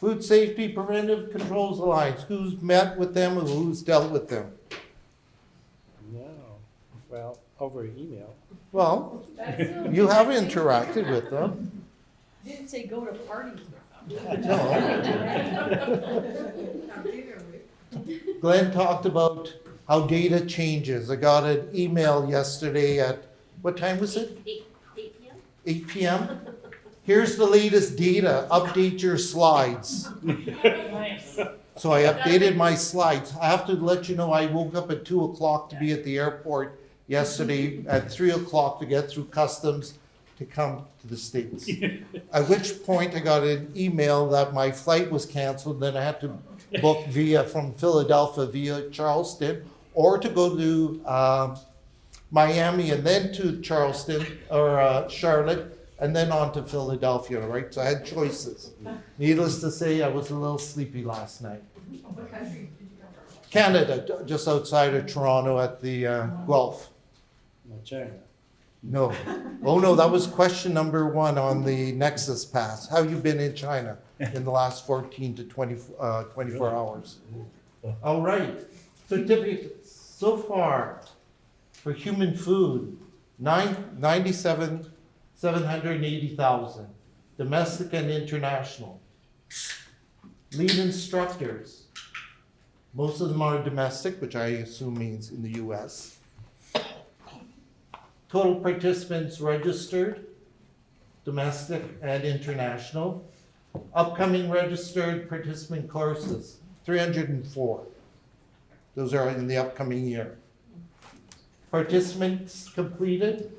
Food Safety Preventive Controls Alliance, who's met with them and who's dealt with them? No, well, over email. Well, you have interacted with them. Didn't say go to parties with them. No. Glenn talked about how data changes. I got an email yesterday at, what time was it? 8 p.m. 8 p.m. Here's the latest data, update your slides. Nice. So I updated my slides. I have to let you know, I woke up at 2 o'clock to be at the airport yesterday, at 3 o'clock to get through customs to come to the States. At which point I got an email that my flight was canceled, then I had to book from Philadelphia via Charleston, or to go to Miami and then to Charleston, or Charlotte, and then on to Philadelphia, right? So I had choices. Needless to say, I was a little sleepy last night. Canada, just outside of Toronto at the Guelph. Not China. No. Oh, no, that was question number 1 on the Nexus Pass. How you been in China in the last 14 to 24 hours? All right. Certificates so far for human food, 780,000, domestic and international. Lead instructors, most of them are domestic, which I assume means in the US. Total participants registered, domestic and international. Upcoming registered participant courses, 304. Those are in the upcoming year. Participants completed,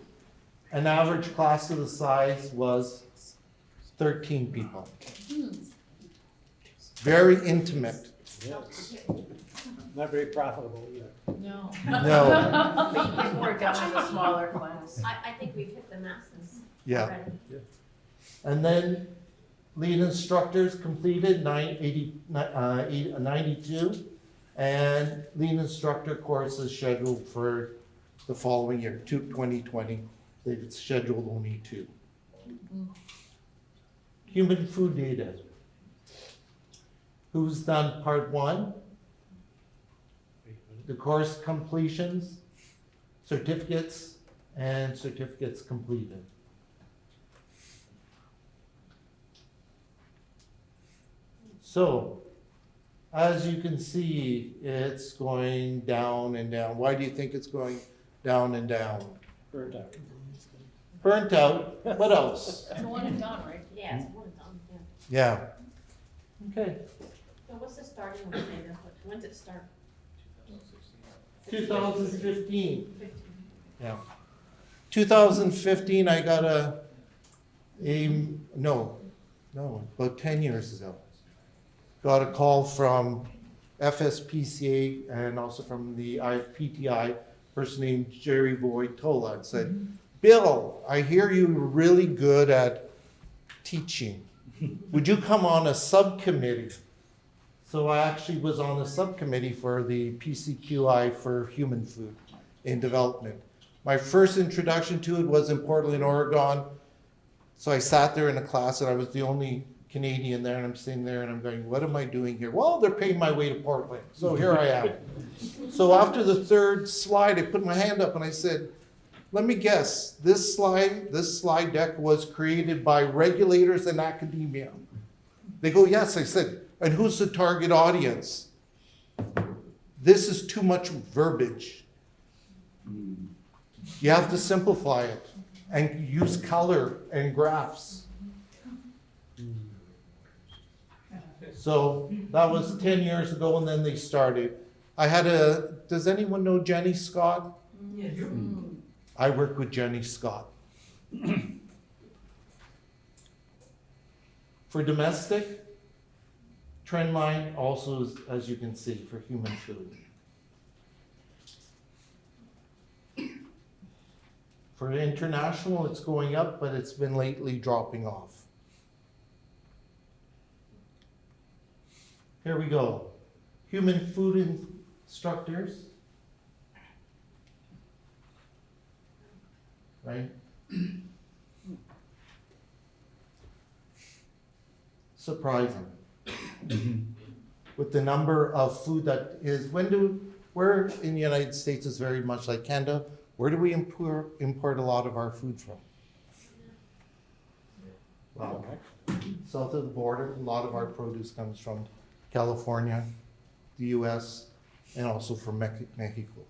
an average class of the size was 13 people. Very intimate. Yes. Not very profitable either. No. No, But you get more done in a smaller class. I think we've hit the masses yeah. already. And then lead instructors completed 92, and lead instructor courses scheduled for the following year, 2020. They've scheduled only 2. Human food data. Who's done part 1? The course completions, certificates, and certificates completed. So, as you can see, it's going down and down. Why do you think it's going down and down? Burnt out. Burnt out, what else? It's one and done, right? Yeah, it's one done, yeah. Yeah. Okay, So what's the starting date? When's it start? 2015. Yeah. 2015, I got no, about 10 years ago. Got a call from FSPCA and also from the IFPTI, person named Jerry Voitola, and said, Bill, I hear you're really good at teaching. Would you come on a subcommittee? So I actually was on the subcommittee for the PCQI for human food in development. My first introduction to it was in Portland, Oregon. So I sat there in a class and I was the only Canadian there, and I'm sitting there and I'm going, what am I doing here? Well, they're paying my way to Portland, so here I am. So after the 3rd slide, I put my hand up and I said, let me guess, this slide deck was created by regulators and academia. They go, yes. I said, and who's the target audience? This is too much verbiage. You have to simplify it and use color and graphs. So that was 10 years ago, and then they started. Does anyone know Jenny Scott? Yes. I work with Jenny Scott. For domestic, trend line also is, as you can see, for human food. For international, it's going up, but it's been lately dropping off. Here we go. Human food instructors. Right? Surprising. with the number of food that is, where in the United States is very much like Canada, where do we import a lot of our food from? Well, south of the border, a lot of our produce comes from California, the US, and also from Mexico.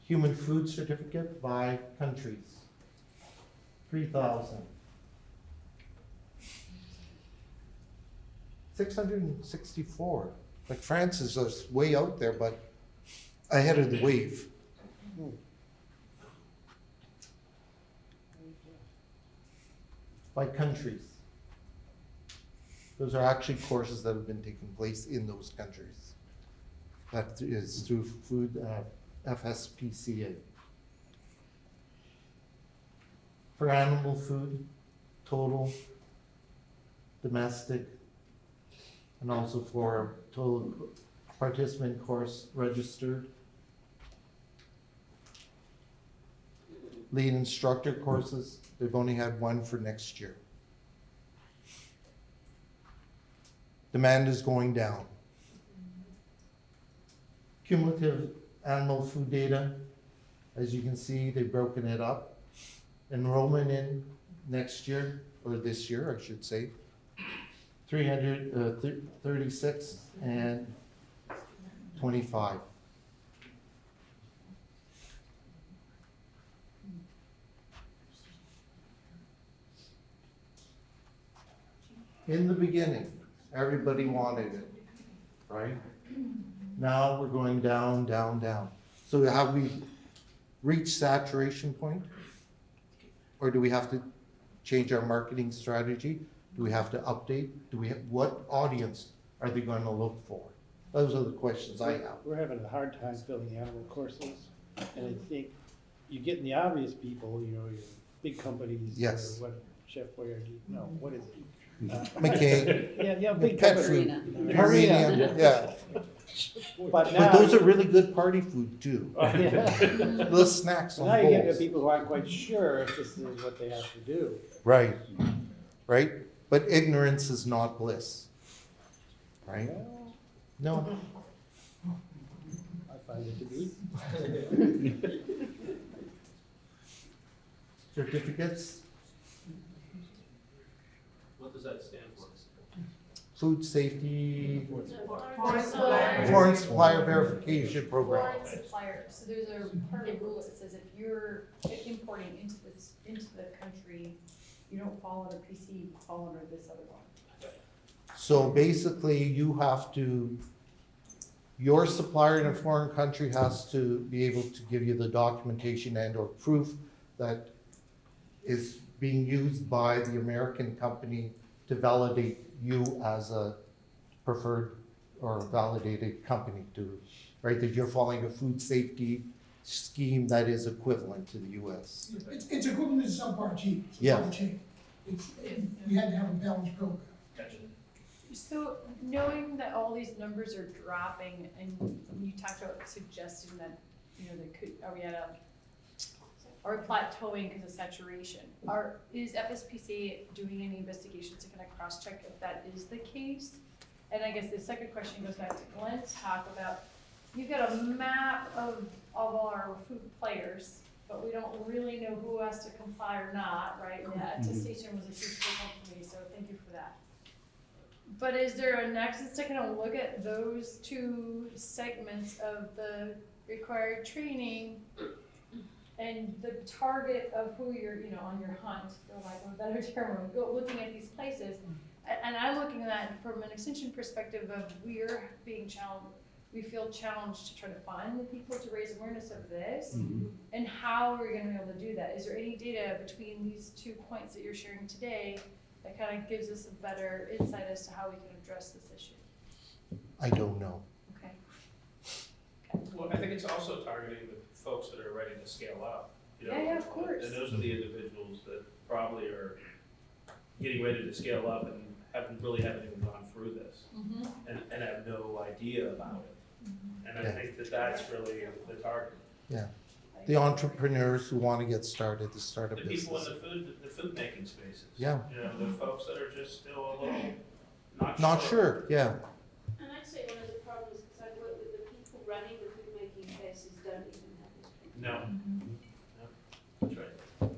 Human food certificate by countries, 3,000. 664. Like France is just way out there, but ahead of the wave. By countries. Those are actually courses that have been taking place in those countries. That is through food, FSPCA. For animal food, total, domestic, and also for total participant course registered. Lead instructor courses, they've only had one for next year. Demand is going down. Cumulative animal food data, as you can see, they've broken it up. Enrollment in next year, or this year, I should say, 336 and 25. In the beginning, everybody wanted it, right? Now we're going down, down, down. So have we reached saturation point? Or do we have to change our marketing strategy? Do we have to update? What audience are they going to look for? Those are the questions I have. We're having a hard time filling the animal courses, and I think you're getting the obvious people, you know, your big companies. Yes. Or what, Chef Boyardee, no, what is it? McCain, Yeah, big pet company. food, Purina. yeah. But now. But those are really good party food too. Oh, yeah. Little snacks So on now you get the bowls. people who aren't quite sure if this is what they have to do. Right, right? But ignorance is not bliss, right? Well, No. I find it to be. Certificates, What does that stand for? food safety, Foreign supplier. foreign supplier verification program. Foreign supplier, so there's a part of the rule that says if you're importing into the country, you don't fall under PC, you fall under this other one. So basically, you have to, your supplier in a foreign country has to be able to give you the documentation and or proof that is being used by the American company to validate you as a preferred or validated company to, right, that you're following a food safety scheme that is equivalent to the US. It's equivalent to subpart G. Yeah. Subpart G. We had to have a balanced program. So knowing that all these numbers are dropping and you talked about suggesting that, you know, they could, are we plateauing because of saturation? Is FSPCA doing any investigations to kind of cross-check if that is the case? And I guess the second question goes back to Glenn's talk about, you've got a map of all our food players, but we don't really know who has to comply or not, right? And the attestation was a huge thing for me, so thank you for that. But is there a nexus to kind of look at those two segments of the required training and the target of who you're, you know, on your hunt, for lack of a better term, looking at these places? And I'm looking at that from an extension perspective of we're being challenged, we feel challenged to try to find the people to raise awareness of this. And how are we gonna be able to do that? Is there any data between these 2 points that you're sharing today that kind of gives us a better insight as to how we can address this issue? I don't know. Okay. Well, I think it's also targeting the folks that are ready to scale up. You know, Yeah, of course. And those are the individuals that probably are getting ready to scale up and haven't even gone through this Mm-hmm. and have no idea about it. And I Yeah. think that that's really the target. Yeah. I the entrepreneurs who want to get started, to start a The people in business. the food making spaces. Yeah. You know, the folks that are just still a little Not sure, yeah. And I'd say one of the problems, because I work with the people running the food making places, don't even have history. No. No, that's right.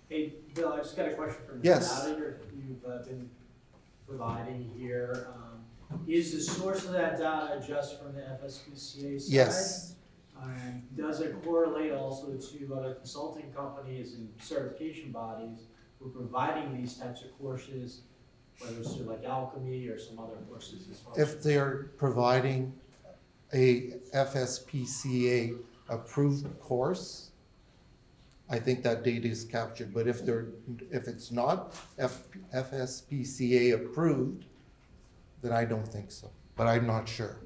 Hey, Bill, I just got a question for you. Yes. Now that you've been providing here, is the source of that data just from the FSPCA side? Yes. And does it correlate also to other consulting companies and certification bodies who are providing these types of courses, whether it's through like Alchemy or some other courses as far as? If they're providing a FSPCA approved course, I think that data is captured, but if it's not FSPCA approved, then I don't think so, but I'm not sure.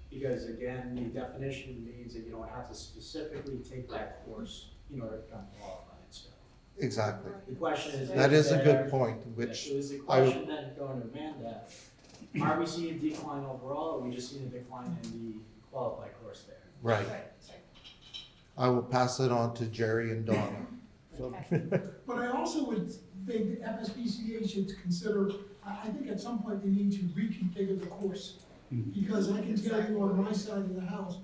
Because again, the definition means that you don't have to specifically take that course in order to become qualified, so. Exactly. The question is. That is a there- good point, which So is the I- question then going to Amanda, are we seeing a decline overall, or are we just seeing a decline in the qualified course there? right. I will pass it on to Jerry and Donna. Okay. But I also would think the FSPCA should consider, I think at some point they need to reconfigure the course. Because I can tell you on my side of the house,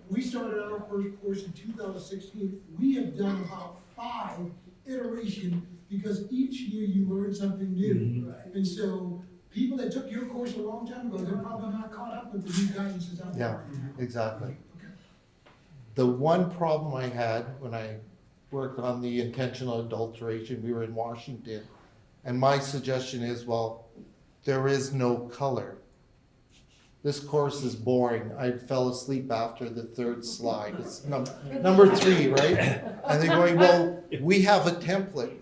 we started our first course in 2016. We have done about 5 iterations because each year you learn something new. And so people that took your course a long time ago, they're probably not caught up with the new guidances out Yeah, there. exactly. Okay. The one problem I had when I worked on the intentional adulteration, we were in Washington, and my suggestion is, well, there is no color. This course is boring. I fell asleep after the 3rd slide. It's number 3, right? And they're going, well, we have a template,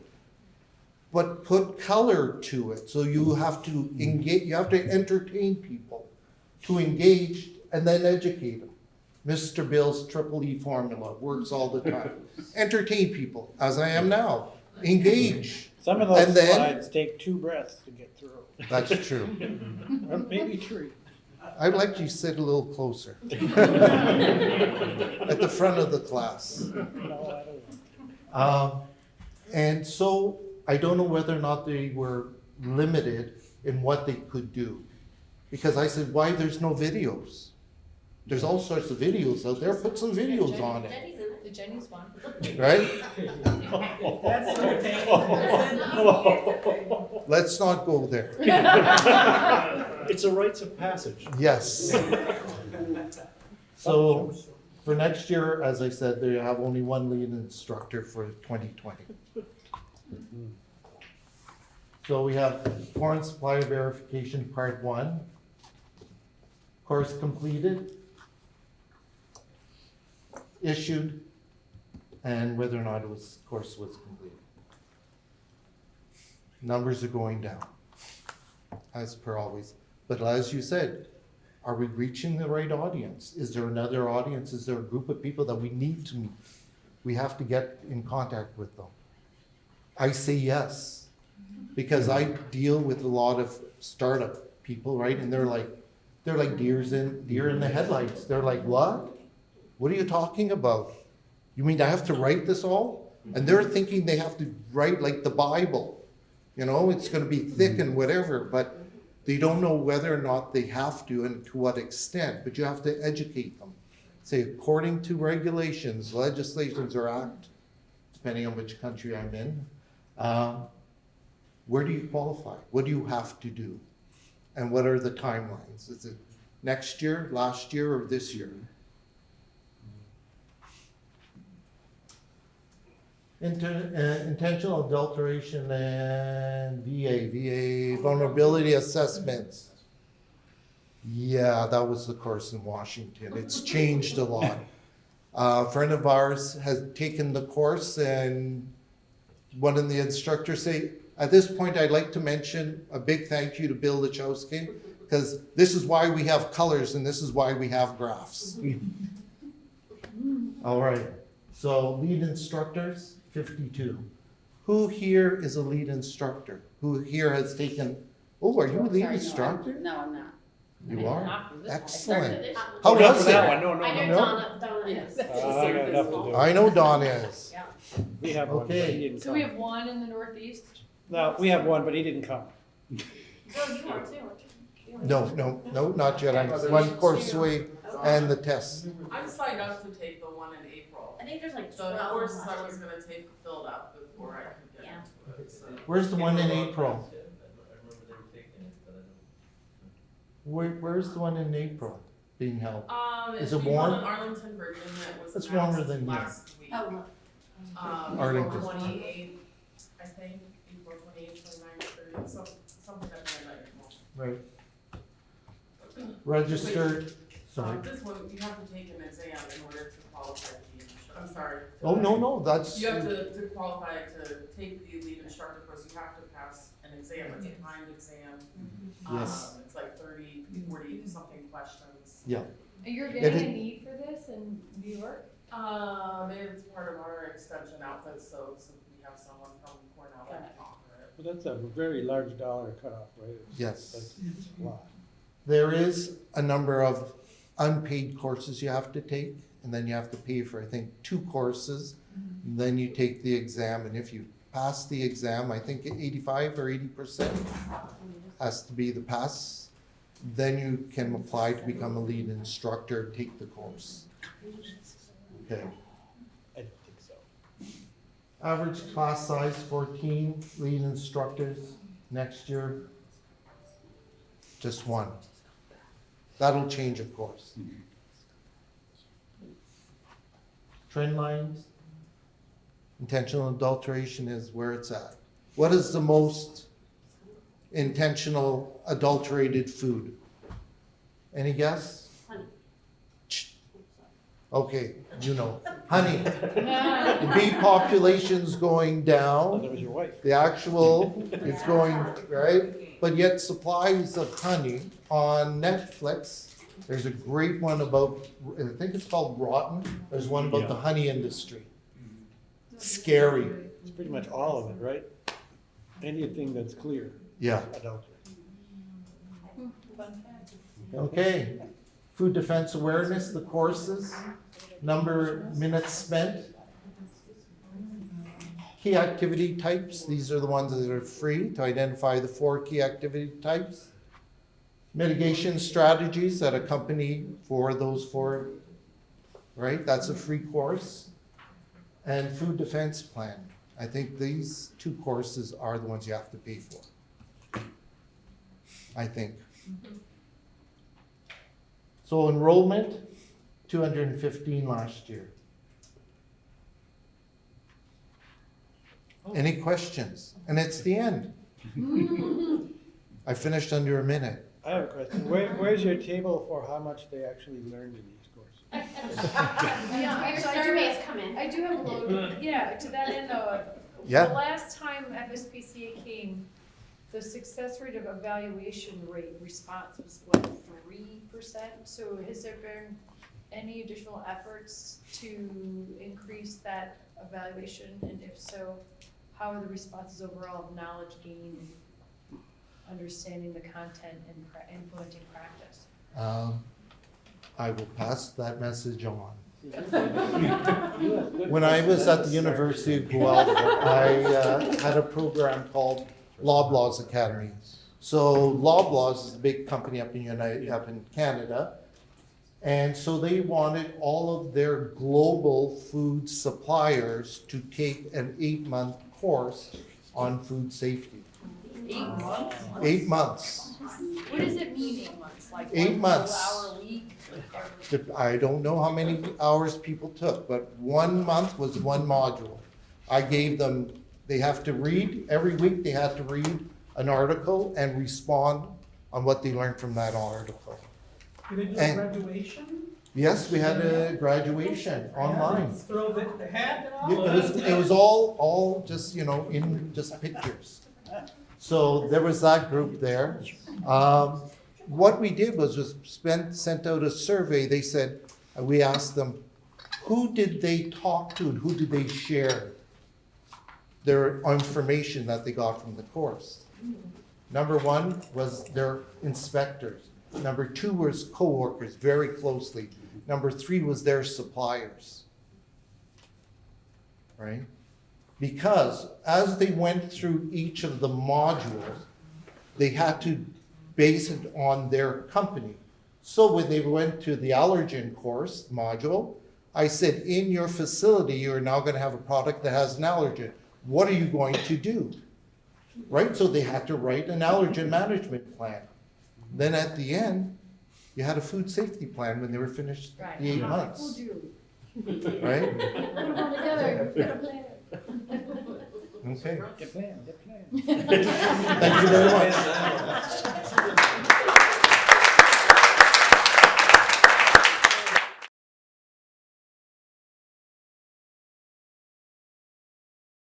but put color to it. So you have to engage, you have to entertain people to engage and then educate them. Mr. Bill's triple E formula works all the time. Entertain people, as I am now. Engage. Some of And those then- slides take 2 breaths to get through, That's true. or maybe 3. I'd like you to sit a little closer. At the front of the class. No, I don't want And so I don't know whether or not they were limited in what they could do. Because I said, why there's no videos? There's all sorts of videos out there. Put some videos on it, Jenny's in it. The Jenny's one. right? That's Let's not go there. It's a rites of passage. Yes. So for next year, as I said, they have only one lead instructor for 2020. So we have foreign supplier verification part 1. Course completed, issued, and whether or not course was completed. Numbers are going down, as per always. But as you said, are we reaching the right audience? Is there another audience? Is there a group of people that we need to meet? We have to get in contact with them. I say yes, because I deal with a lot of startup people, right? And they're like deer in the headlights. They're like, what? What are you talking about? You mean I have to write this all? And they're thinking they have to write like the Bible. You know, it's gonna be thick and whatever, but they don't know whether or not they have to and to what extent, but you have to educate them. Say, according to regulations, legislations or act, depending on which country I'm in, where do you qualify? What do you have to do? And what are the timelines? Is it next year, last year, or this year? Intentional adulteration and VA vulnerability assessments. Yeah, that was the course in Washington. It's changed a lot. A friend of ours has taken the course, and one of the instructors say, at this point, I'd like to mention a big thank you to Bill Lachowsky, because this is why we have colors and this is why we have graphs. All right, so lead instructors, 52. Who here is a lead instructor? Who here has taken, oh, are you a lead instructor? No, I'm not. You are? Not for this one. Excellent. How How Not was for that it? one, no, no, I no. know no. Donna is. Yeah. I got enough to do. I know Don is. Yeah. We have one, but he Okay. didn't So we come. have one in the northeast? No, we have one, but he didn't come. Bill, you are too, aren't you? No, not yet. I'm one course away and the test. I'm signed up to take the one in April. I think there's like The 12 course last I year. was gonna take filled up before I could get Yeah. into it, so. Where's the one in April? Where's the one in April being held? It's Is it the one warm? in Arlington, Virginia, it was It's warmer announced than here. last week. Oh, look. Arlington. April 28th, I think, April 28th, 29th, 30th, something like that. Right. Registered, sorry. This one, you have to take an exam in order to qualify to be an instructor, I'm sorry. Oh, no, that's, You have to qualify to take the lead instructor course, you have to pass an exam, it's a timed exam. Yes. It's like 30, 40 something questions. yeah. And you're It getting is- a need for this in New York? It's part of our extension outfit, so we have someone from Cornell that can offer it. But that's a very large dollar cutoff, right? It's Yes. like a lot. There is a number of unpaid courses you have to take, and then you have to pay for, I think, 2 courses. And then you take the exam, and if you pass the exam, I think 85 or 80% has to be the pass. Then you can apply to become a lead instructor, take the course. Okay. I don't think so. Average class size 14, lead instructors next year, just 1. That'll change, of course. Trend lines, intentional adulteration is where it's at. What is the most intentional adulterated food? Any guess? Honey. Okay, you know, honey. Yeah. The bee population's going Oh, down. that was your wife. The actual, it's going, right? But yet supplies of honey on Netflix, there's a great one about, I think it's called Rotten. There's one about the honey industry. Scary, It's pretty much all of it, right? Anything that's clear, yeah. adultery. Fun fact. Okay, food defense awareness, the courses, number minutes spent. Key activity types, these are the ones that are free to identify the 4 key activity types. Mitigation strategies that accompany for those 4, right? That's a free course. And food defense plan. I think these 2 courses are the ones you have to pay for. I think. So enrollment, 215 last year. Any questions? And it's the end. I finished under a minute. I have a question. Where's your table for how much they actually learned in these courses? Yeah, Your so I do surveys have, come in. I do have a little, yeah, to that end though. Yeah. The last time FSPCA came, the success rate of evaluation rate response was what, 3%? So has there been any additional efforts to increase that evaluation? And if so, how are the responses overall of knowledge gain and understanding the content and implementing practice? I will pass that message on. When I was at the University of Guelph, I had a program called Loblaws Academy. So Loblaws is a big company up in Canada. And so they wanted all of their global food suppliers to take an 8-month course on food safety. 8 months? 8 months. What does it mean 8 months? Like 8 1 months. full hour a week? I don't know how many hours people took, but 1 month was 1 module. I gave them, they have to read, every week they had to read an article and respond on what they learned from that article. Did they do And- graduation? Yes, we had a graduation online. Throw the hat and It all? was all just, in just pictures. So there was that group there. What we did was sent out a survey. They said, we asked them, who did they talk to and who did they share their information that they got from the course? Number 1 was their inspectors. Number 2 was coworkers, very closely. Number 3 was their suppliers. Right? Because as they went through each of the modules, they had to base it on their company. So when they went to the allergen course module, I said, in your facility, you're now gonna have a product that has an allergen. What are you going to do? Right, so they had to write an allergen management plan. Then at the end, you had a food safety plan when they were finished Right. the 8 I months, told you. right? Put them all together, get a plan. Okay, Get plan, get plan. thank you very much.